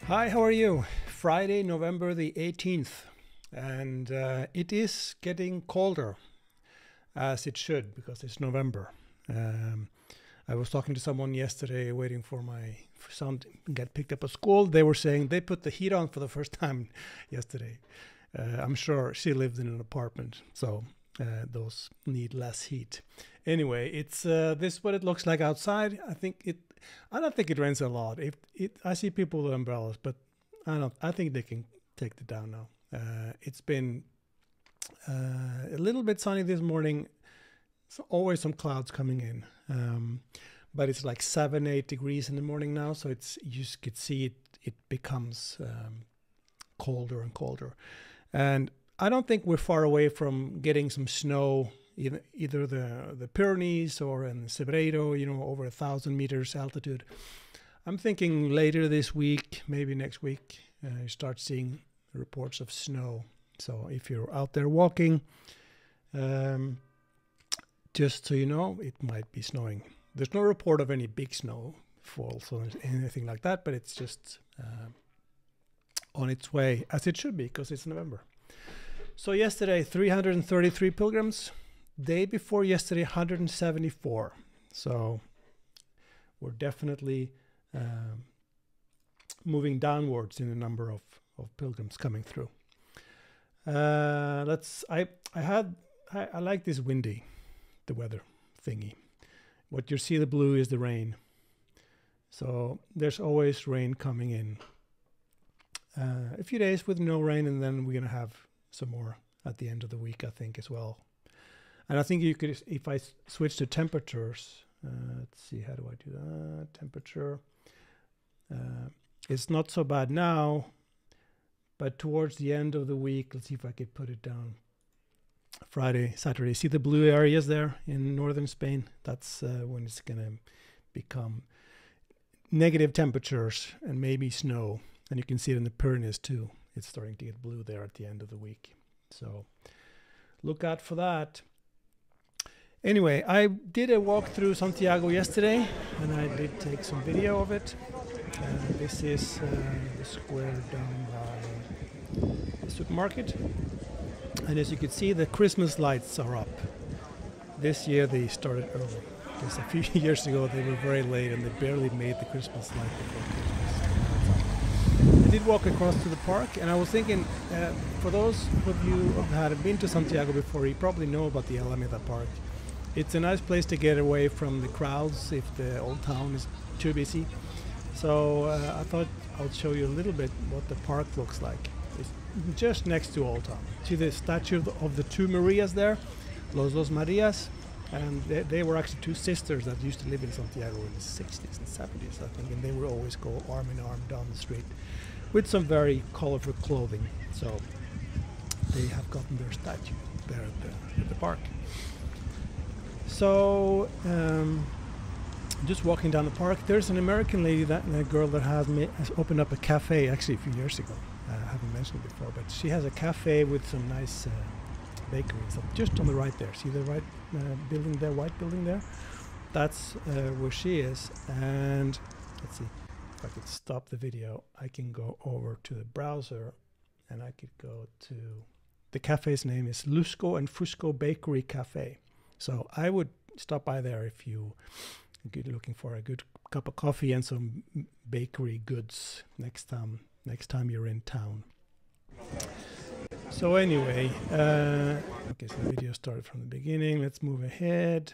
Hi, how are you? Friday, November the 18th, and it is getting colder, as it should, because it's November. Um, I was talking to someone yesterday waiting for my son to get picked up at school. They were saying they put the heat on for the first time yesterday. I'm sure she lived in an apartment, so those need less heat. Anyway, it's this is what it looks like outside. I don't think it rains a lot. I see people with umbrellas, but I think they can take it down now. It's been a little bit sunny this morning. So always some clouds coming in, but it's like 7, 8 degrees in the morning now. So you could see it. It becomes colder and colder, and I don't think we're far away from getting some snow. Either the Pyrenees or in Cebreiro, over 1,000 meters altitude. I'm thinking later this week, maybe next week, you start seeing reports of snow. So if you're out there walking, just so you know, it might be snowing. There's no report of any big snowfalls or anything like that, but it's just on its way, as it should be, because it's November. So yesterday, 333 pilgrims. Day before yesterday, 174. So we're definitely moving downwards in the number of pilgrims coming through. I like this the weather thingy. What you see the blue is the rain. So there's always rain coming in. A few days with no rain, and then we're gonna have some more at the end of the week, I think, as well. And I think you could, if I switch to temperatures, let's see, how do I do that? Temperature. It's not so bad now, but towards the end of the week, let's see if I could put it down. Friday, Saturday. See the blue areas there in northern Spain? That's when it's going to become negative temperatures and maybe snow. And you can see it in the Pyrenees too. It's starting to get blue there at the end of the week. So look out for that. Anyway, I did a walk through Santiago yesterday, and I did take some video of it. This is the square down by the supermarket. And as you can see, the Christmas lights are up. This year they started early, because a few years ago they were very late and they barely made the Christmas light before Christmas. I did walk across to the park, and I was thinking, for those of you who hadn't been to Santiago before, you probably know about the Alameda Park. It's a nice place to get away from the crowds if the old town is too busy. So I thought I'll show you a little bit what the park looks like. It's just next to Old Town. See the statue of the two Marias there, Los Dos Marias, and they were actually two sisters that used to live in Santiago in the 60s and 70s, I think, and they would always go arm in arm down the street with some very colorful clothing. So they have gotten their statue there at the park. So just walking down the park, there's an American lady, a girl that has opened up a cafe actually a few years ago. I haven't mentioned it before, but she has a cafe with some nice bakery and stuff just on the right there. See the right building there, white building there? That's where she is. And let's see if I could stop the video. I can go over to the browser and I could go to the cafe's name is Lusco and Fusco Bakery Cafe. So I would stop by there if you're looking for a good cup of coffee and some bakery goods next time you're in town. So anyway, okay, so the video started from the beginning. Let's move ahead.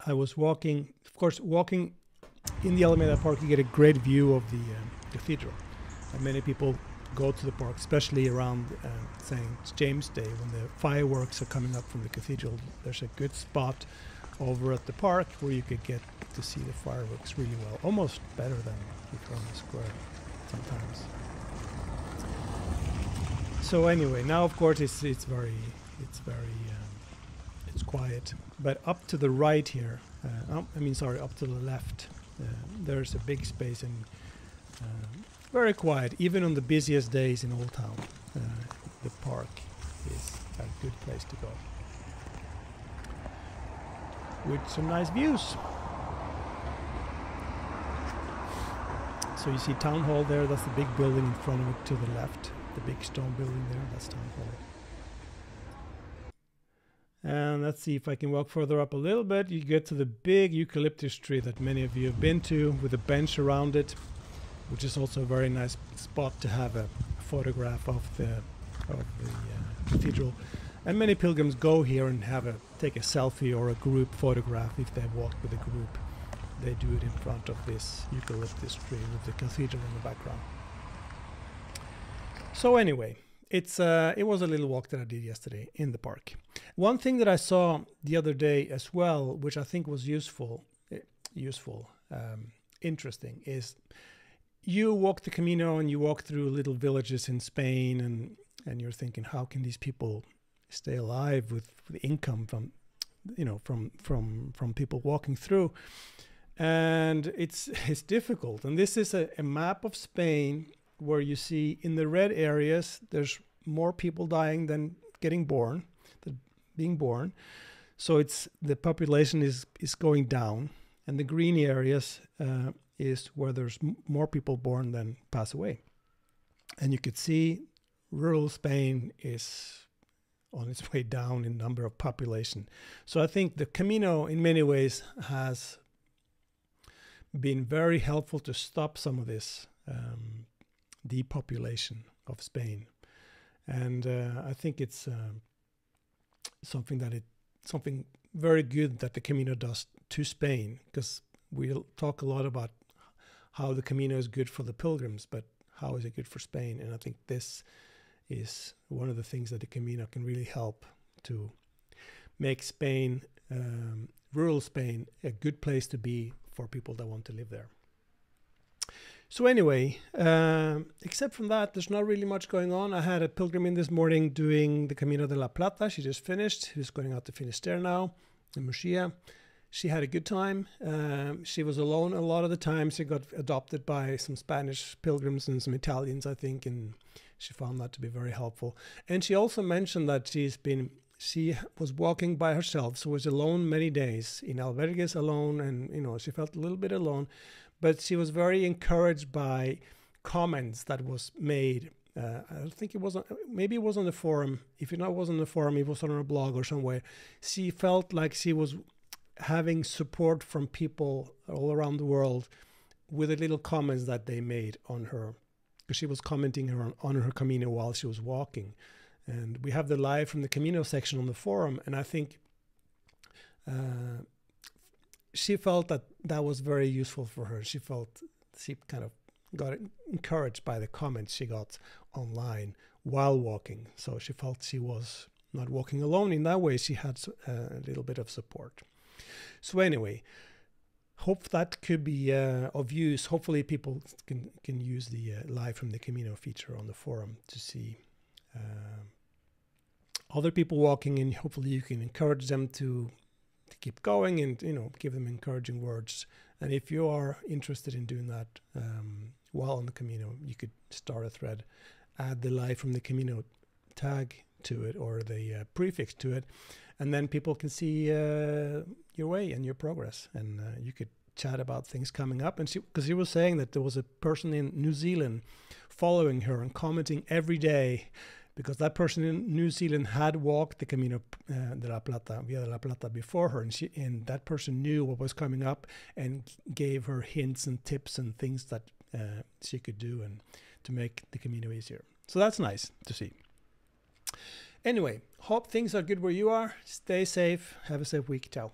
I was walking in the Alameda Park. You get a great view of the cathedral. And many people go to the park, especially around St. James Day when the fireworks are coming up from the cathedral. There's a good spot over at the park where you could get to see the fireworks really well, almost better than if you're on the square sometimes. So anyway, now of course it's quiet, but up to the right here, up to the left, there's a big space and very quiet. Even on the busiest days in Old Town, the park is a good place to go with some nice views. So you see Town Hall there, that's the big building in front of it to the left. The big stone building there, that's Town Hall. And let's see if I can walk further up a little bit. You get to the big eucalyptus tree that many of you have been to with a bench around it, which is also a very nice spot to have a photograph of the cathedral. And many pilgrims go here and take a selfie or a group photograph if they've walked with a group. They do it in front of this eucalyptus tree with the cathedral in the background. So anyway, it was a little walk that I did yesterday in the park. One thing that I saw the other day as well, which I think was interesting, is you walk the Camino and you walk through little villages in Spain, and you're thinking, how can these people stay alive with the income from people walking through? And it's difficult. And this is a map of Spain where you see in the red areas there's more people dying than being born. So it's the population is going down, and the green areas is where there's more people born than pass away. And you could see rural Spain is on its way down in number of population. So I think the Camino in many ways has been very helpful to stop some of this depopulation of Spain. And I think it's something very good that the Camino does to Spain, because we'll talk a lot about how the Camino is good for the pilgrims, but how is it good for Spain? And I think this is one of the things that the Camino can really help to make Spain, rural Spain, a good place to be for people that want to live there. So anyway, except from that, there's not really much going on. I had a pilgrim in this morning doing the Camino de la Plata. She just finished. She's going out to Finisterre now in Murcia. She had a good time. She was alone a lot of the time. She got adopted by some Spanish pilgrims and some Italians, I think, and she found that to be very helpful. And she also mentioned that she was walking by herself, so was alone many days in albergues alone, and she felt a little bit alone. But she was very encouraged by comments that was made. I think maybe it was on the forum. If it wasn't on the forum, it was on her blog or somewhere. She felt like she was having support from people all around the world with the little comments that they made on her, because she was commenting on her Camino while she was walking. And we have the live from the Camino section on the forum, and I think she felt that was very useful for her. She kind of got encouraged by the comments she got online while walking. So she felt she was not walking alone in that way. She had a little bit of support. So anyway, hope that could be of use. Hopefully people can use the live from the Camino feature on the forum to see other people walking, and hopefully you can encourage them to keep going and give them encouraging words. And if you are interested in doing that while on the Camino, you could start a thread, add the live from the Camino tag to it or the prefix to it, and then people can see your way and your progress, and you could chat about things coming up. And because she was saying that there was a person in New Zealand following her and commenting every day, because that person in New Zealand had walked the Camino de la Plata, Via de la Plata before her, and that person knew what was coming up and gave her hints and tips and things that she could do and to make the Camino easier. So that's nice to see. Anyway, hope things are good where you are. Stay safe. Have a safe week. Ciao.